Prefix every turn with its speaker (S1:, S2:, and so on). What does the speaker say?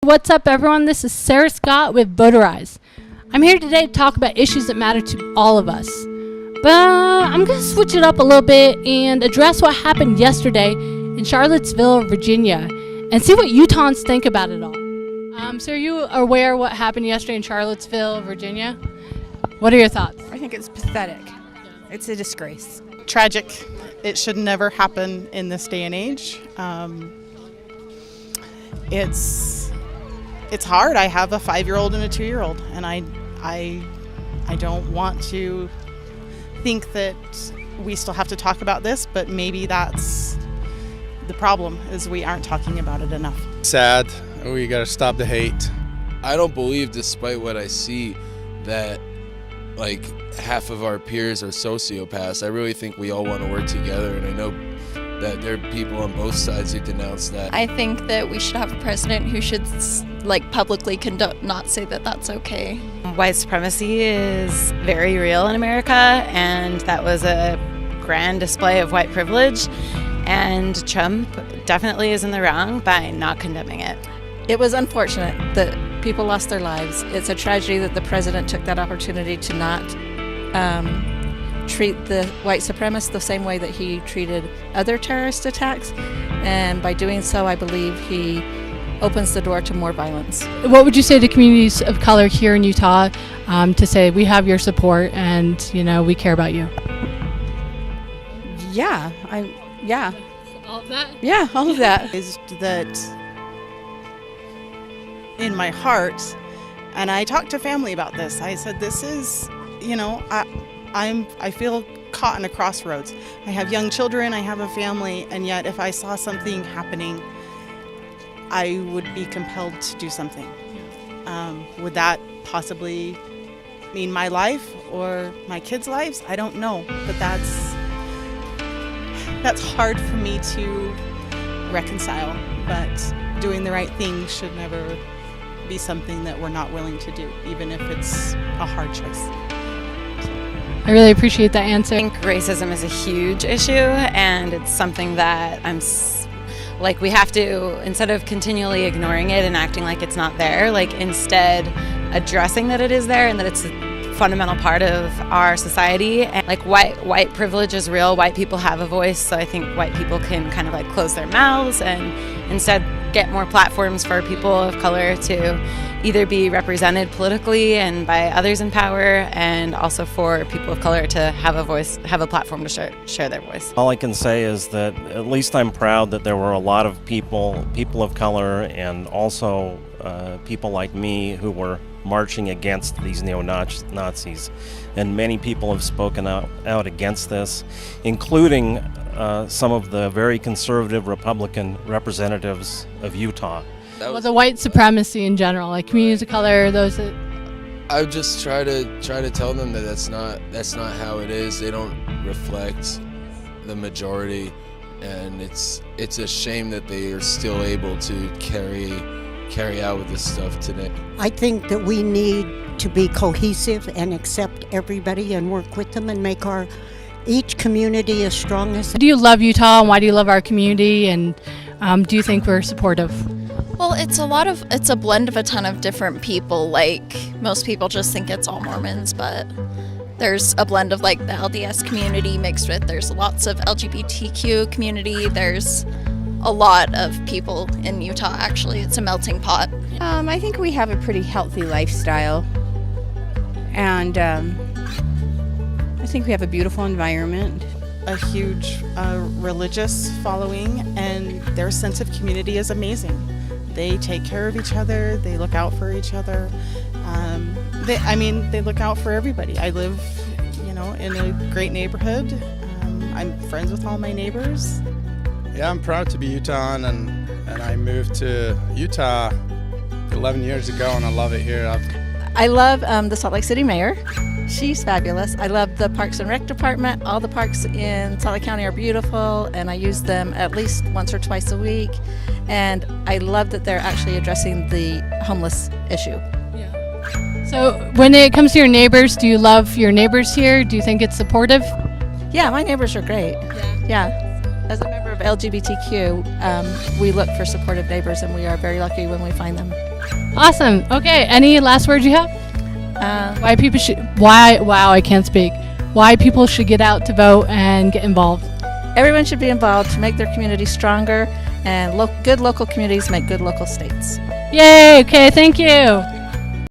S1: What's up, everyone? This is Sarah Scott with Votarize. I'm here today to talk about issues that matter to all of us. But I'm going to switch it up a little bit and address what happened yesterday in Charlottesville, Virginia, and see what Utahns think about it all. So are you aware what happened yesterday in Charlottesville, Virginia? What are your thoughts?
S2: I think it's pathetic. It's a disgrace.
S3: Tragic. It should never happen in this day and age. It's hard. I have a 5-year-old and a 2-year-old, and I don't want to think that we still have to talk about this, but maybe that's the problem, is we aren't talking about it enough.
S4: Sad. We got to stop the hate.
S5: I don't believe, despite what I see, that like half of our peers are sociopaths. I really think we all want to work together, and I know that there are people on both sides who denounce that.
S6: I think that we should have a president who should publicly not say that that's okay.
S2: White supremacy is very real in America, and that was a grand display of white privilege, and Trump definitely is in the wrong by not condemning it.
S7: It was unfortunate that people lost their lives. It's a tragedy that the president took that opportunity to not treat the white supremacists the same way that he treated other terrorist attacks. And by doing so, I believe he opens the door to more violence.
S1: What would you say to communities of color here in Utah to say we have your support and, we care about you?
S2: Yeah.
S1: All of that?
S2: Yeah, all of that.
S3: Is that in my heart, and I talked to family about this. I said, this is, I feel caught in a crossroads. I have young children, I have a family, and yet if I saw something happening, I would be compelled to do something. Would that possibly mean my life or my kids' lives? I don't know, but that's hard for me to reconcile. But doing the right thing should never be something that we're not willing to do, even if it's a hard choice.
S1: I really appreciate that answer.
S2: I think racism is a huge issue, and it's something that we have to, instead of continually ignoring it and acting like it's not there, instead addressing that it is there and that it's a fundamental part of our society. And white privilege is real. White people have a voice, so I think white people can kind of close their mouths and instead get more platforms for people of color to either be represented politically and by others in power, and also for people of color to have a voice, have a platform to share their voice.
S8: All I can say is that at least I'm proud that there were a lot of people of color, and also people like me who were marching against these neo-Nazis. And many people have spoken out against this, including some of the very conservative Republican representatives of Utah.
S1: Well, the white supremacy in general, communities of color, those that...
S5: I would just try to tell them that that's not how it is. They don't reflect the majority, and it's a shame that they are still able to carry out with this stuff today.
S9: I think that we need to be cohesive and accept everybody and work with them and make each community as strong as...
S1: Do you love Utah, and why do you love our community, and do you think we're supportive?
S6: Well, it's a blend of a ton of different people. Most people just think it's all Mormons, but there's a blend of the LDS community mixed with, there's lots of LGBTQ community, there's a lot of people in Utah, actually. It's a melting pot.
S2: I think we have a pretty healthy lifestyle, and I think we have a beautiful environment.
S3: A huge religious following, and their sense of community is amazing. They take care of each other, they look out for each other. They look out for everybody. I live, in a great neighborhood. I'm friends with all my neighbors.
S4: Yeah, I'm proud to be Utahn, and I moved to Utah 11 years ago, and I love it here.
S7: I love the Salt Lake City mayor. She's fabulous. I love the Parks and Rec department. All the parks in Salt Lake County are beautiful, and I use them at least once or twice a week. And I love that they're actually addressing the homeless issue.
S1: Yeah. So when it comes to your neighbors, do you love your neighbors here? Do you think it's supportive?
S7: Yeah, my neighbors are great.
S1: Yeah.
S7: As a member of of LGBTQ, we look for supportive neighbors, and we are very lucky when we find them.
S1: Awesome. Okay. Any last words you have? Why people should? Why? Wow, I can't speak. Why people should get out to vote and get involved?
S7: Everyone should be involved to make their community stronger, and good local communities make good local states.
S1: Yay. Okay. Thank you.